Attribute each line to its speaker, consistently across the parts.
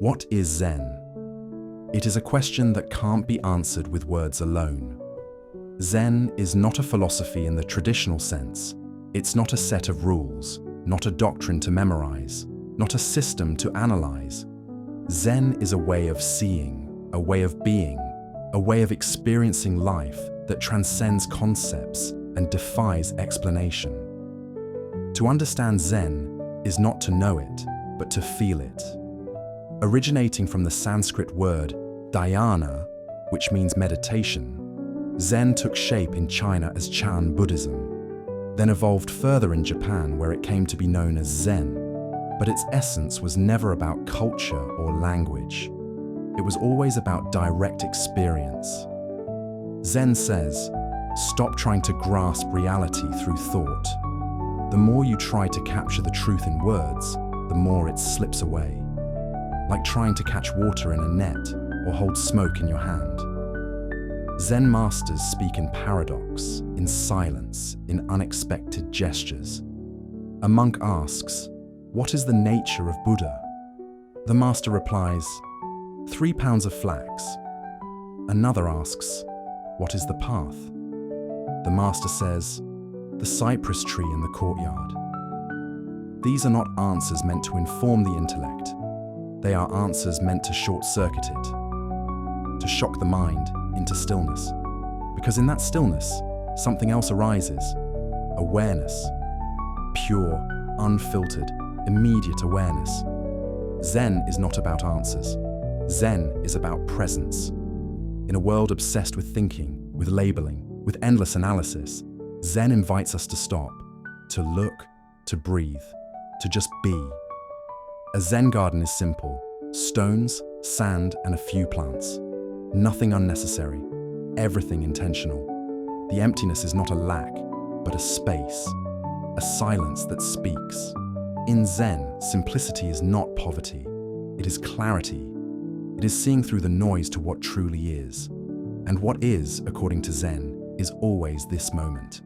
Speaker 1: What is Zen? It is a question that can't be answered with words alone. Zen is not a philosophy in the traditional sense. It's not a set of rules, not a doctrine to memorize, not a system to analyze. Zen is a way of seeing, a way of being, a way of experiencing life that transcends concepts and defies explanation. To understand Zen is not to know it, but to feel it. Originating from the Sanskrit word dhyana, which means meditation, Zen took shape in China as Chan Buddhism, then evolved further in Japan where it came to be known as Zen. But its essence was never about culture or language. It was always about direct experience. Zen says, stop trying to grasp reality through thought. The more you try to capture the truth in words, the more it slips away. Like trying to catch water in a net or hold smoke in your hand. Zen masters speak in paradox, in silence, in unexpected gestures. A monk asks, "What is the nature of Buddha?" The master replies, 3 pounds of flax. Another asks, "What is the path?" The master says, "The cypress tree in the courtyard." These are not answers meant to inform the intellect. They are answers meant to short-circuit it, to shock the mind into stillness. Because in that stillness, something else arises. Awareness. Pure, unfiltered, immediate awareness. Zen is not about answers. Zen is about presence. In a world obsessed with thinking, with labeling, with endless analysis, Zen invites us to stop, to look, to breathe, to just be. A Zen garden is simple: stones, sand, and a few plants. Nothing unnecessary, everything intentional. The emptiness is not a lack, but a space, a silence that speaks. In Zen, simplicity is not poverty. It is clarity. It is seeing through the noise to what truly is. And what is, according to Zen, is always this moment.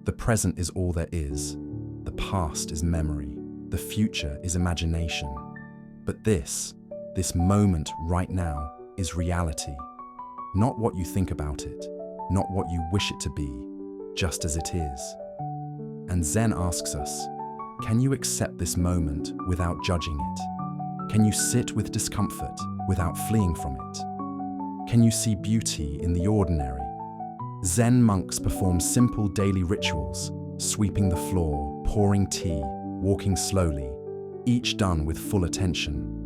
Speaker 1: The present is all there is. The past is memory. The future is imagination. But this moment right now, is reality. Not what you think about it, not what you wish it to be, just as it is. And Zen asks us, can you accept this moment without judging it? Can you sit with discomfort without fleeing from it? Can you see beauty in the ordinary? Zen monks perform simple daily rituals, sweeping the floor, pouring tea, walking slowly, each done with full attention.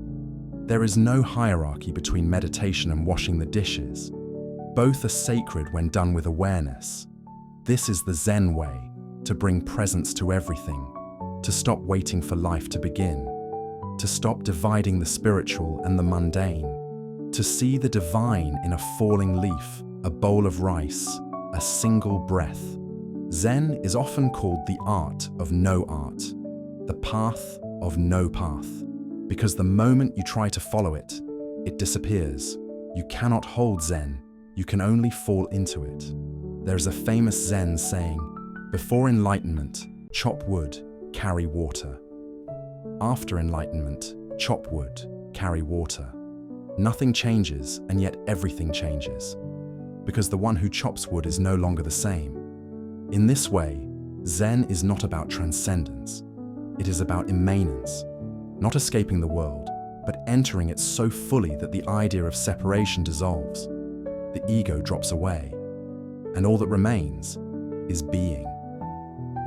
Speaker 1: There is no hierarchy between meditation and washing the dishes. Both are sacred when done with awareness. This is the Zen way, to bring presence to everything, to stop waiting for life to begin, to stop dividing the spiritual and the mundane, to see the divine in a falling leaf, a bowl of rice, a single breath. Zen is often called the art of no art, the path of no path, because the moment you try to follow it, it disappears. You cannot hold Zen, you can only fall into it. There is a famous Zen saying, before enlightenment, chop wood, carry water. After enlightenment, chop wood, carry water. Nothing changes, and yet everything changes, because the one who chops wood is no longer the same. In this way, Zen is not about transcendence. It is about immanence, not escaping the world, but entering it so fully that the idea of separation dissolves. The ego drops away, and all that remains is being.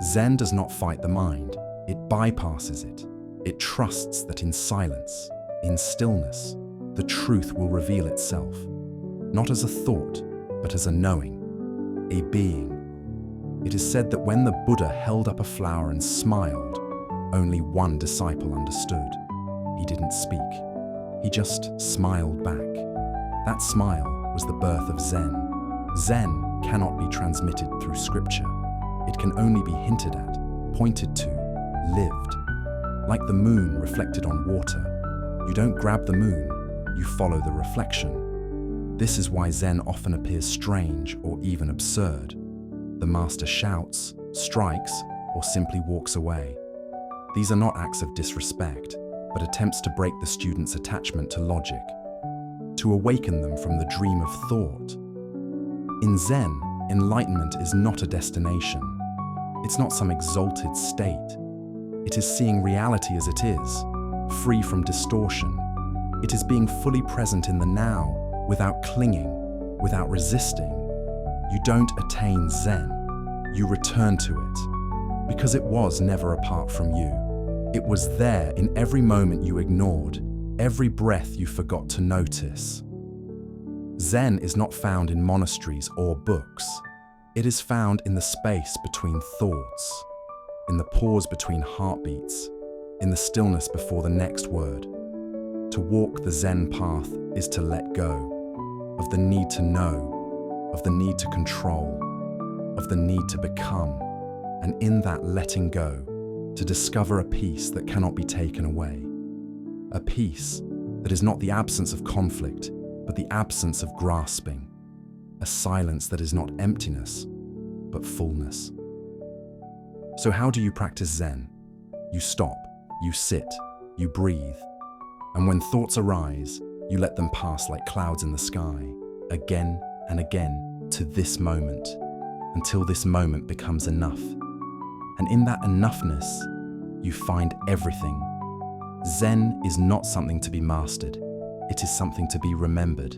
Speaker 1: Zen does not fight the mind, it bypasses it. It trusts that in silence, in stillness, the truth will reveal itself, not as a thought, but as a knowing, a being. It is said that when the Buddha held up a flower and smiled, only one disciple understood. He didn't speak. He just smiled back. That smile was the birth of Zen. Zen cannot be transmitted through scripture. It can only be hinted at, pointed to, lived. Like the moon reflected on water, you don't grab the moon, you follow the reflection. This is why Zen often appears strange or even absurd. The master shouts, strikes, or simply walks away. These are not acts of disrespect, but attempts to break the student's attachment to logic, to awaken them from the dream of thought. In Zen, enlightenment is not a destination. It's not some exalted state. It is seeing reality as it is, free from distortion. It is being fully present in the now, without clinging, without resisting. You don't attain Zen, you return to it, because it was never apart from you. It was there in every moment you ignored, every breath you forgot to notice. Zen is not found in monasteries or books. It is found in the space between thoughts, in the pause between heartbeats, in the stillness before the next word. To walk the Zen path is to let go of the need to know, of the need to control, of the need to become, and in that letting go, to discover a peace that cannot be taken away. A peace that is not the absence of conflict, but the absence of grasping. A silence that is not emptiness, but fullness. So how do you practice Zen? You stop, you sit, you breathe, and when thoughts arise, you let them pass like clouds in the sky, again and again, to this moment, until this moment becomes enough. And in that enoughness, you find everything. Zen is not something to be mastered. It is something to be remembered,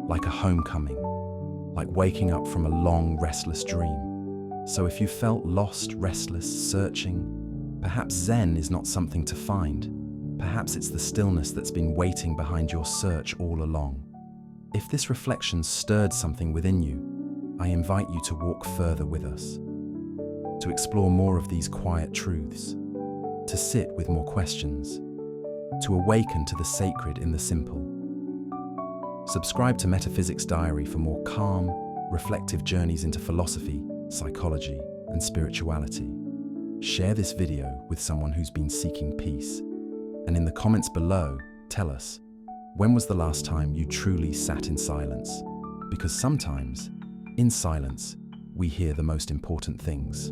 Speaker 1: like a homecoming, like waking up from a long, restless dream. So if you felt lost, restless, searching, perhaps Zen is not something to find. Perhaps it's the stillness that's been waiting behind your search all along. If this reflection stirred something within you, I invite you to walk further with us, to explore more of these quiet truths, to sit with more questions, to awaken to the sacred in the simple. Subscribe to Metaphysics Diary for more calm, reflective journeys into philosophy, psychology, and spirituality. Share this video with someone who's been seeking peace. And in the comments below, tell us, when was the last time you truly sat in silence? Because sometimes, in silence, we hear the most important things.